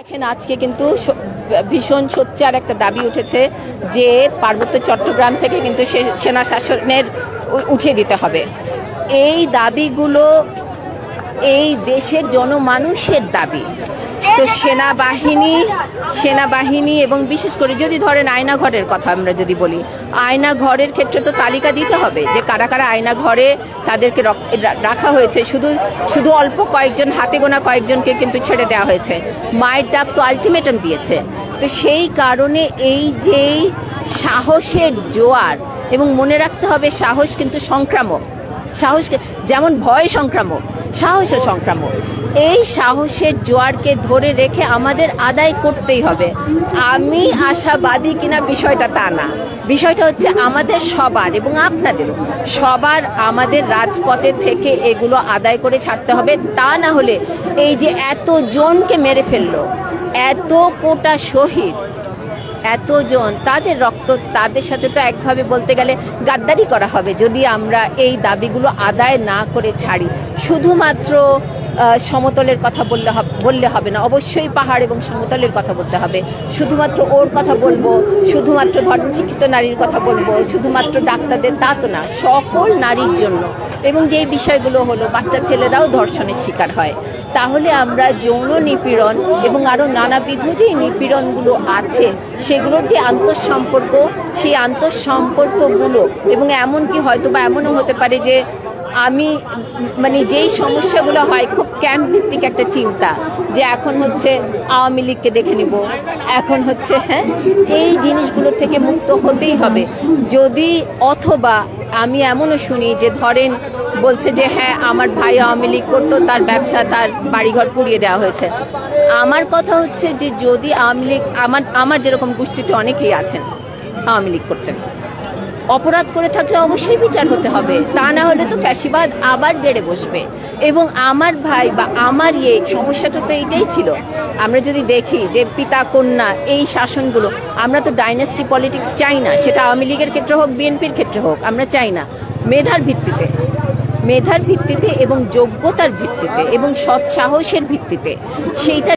দেখেন আজকে কিন্তু ভীষণ সোচ্চার একটা দাবি উঠেছে যে পার্বত্য চট্টগ্রাম থেকে কিন্তু সেনা শাসনের উঠিয়ে দিতে হবে। এই দাবিগুলো এই দেশের জনমানুষের দাবি। তো সেনাবাহিনী এবং বিশেষ করে যদি ধরেন আয়নাঘরের কথা আমরা যদি বলি, আয়নাঘরের ক্ষেত্রে তো তালিকা দিতে হবে যে কারা কারা আয়নাঘরে তাদেরকে রাখা হয়েছে। শুধু অল্প কয়েকজন, হাতে গোনা কয়েকজনকে কিন্তু ছেড়ে দেওয়া হয়েছে। মায়ের ডাক তো আলটিমেটাম দিয়েছে। তো সেই কারণে এই যে সাহসের জোয়ার, এবং মনে রাখতে হবে সাহস কিন্তু সংক্রামক। সাহসকে যেমন ভয় সংক্রামক, সাহসও সংক্রামক। এই সাহসের জোয়ারকে ধরে রেখে আমাদের আদায় করতেই হবে। আমি আশাবাদী কিনা বিষয়টা তা না, বিষয়টা হচ্ছে আমাদের সবার এবং আপনাদেরও সবার আমাদের রাজপথে থেকে এগুলো আদায় করে ছাড়তে হবে। তা না হলে এই যে এতজনকে মেরে ফেললো, এত কোটা শহীদ, এতজন, তাদের রক্ত, তাদের সাথে তো একভাবে বলতে গেলে গাদ্দারি করা হবে যদি আমরা এই দাবিগুলো আদায় না করে ছাড়ি। শুধুমাত্র সমতলের কথা বললে হবে না, অবশ্যই পাহাড় এবং সমতলের কথা বলতে হবে। শুধুমাত্র ওর কথা বলবো, শুধুমাত্র ধর্ম শিক্ষিত নারীর কথা বলবো, শুধুমাত্র ডাক্তারদের, তা তো না, সকল নারীর জন্য। এবং যেই বিষয়গুলো হলো বাচ্চা ছেলেরাও ধর্ষণের শিকার হয়, তাহলে আমরা যৌন নিপীড়ন এবং আরও নানাবিধ যে নিপীড়নগুলো আছে সেগুলোর যে আন্তঃসম্পর্ক, সেই আন্তঃসম্পর্কগুলো, এবং এমনকি হয়তো বা এমনও হতে পারে যে আমি যেই সমস্যাগুলো হয় খুব ক্যাম্প ভিত্তিক একটা চিন্তা, যে এখন হচ্ছে আওয়ামী লীগকে দেখে নিব, এখন হচ্ছে এই জিনিসগুলো থেকে মুক্ত হতেই হবে। যদি অথবা আমি এমনও শুনি যে ধরেন বলছে যে আমার ভাই আওয়ামী লীগ করতো, তার ব্যবসা, তার বাড়িঘর পুড়িয়ে দেওয়া হয়েছে। আমার কথা হচ্ছে যে যদি আওয়ামী লীগ, আমার যেরকম গোষ্ঠীতে অনেকেই আছেন আওয়ামী লীগ করতেন, অপরাধ করে থাকলে অবশ্যই বিচার হতে হবে। তা না হলে তো ফ্যাসিবাদ আবার গেড়ে বসবে। এবং আমার ভাই বা আমার সমস্যাটা তো এইটাই ছিল। আমরা যদি দেখি যে পিতা কন্যা এই শাসনগুলো, আমরা তো ডাইনাস্টি পলিটিক্স চাই না, সেটা আওয়ামী লীগের ক্ষেত্রে হোক, বিএনপির ক্ষেত্রে হোক, আমরা চাই না। মেধার ভিত্তিতে এবং যোগ্যতার ভিত্তিতে এবং সৎ সাহসের ভিত্তিতে সেইটা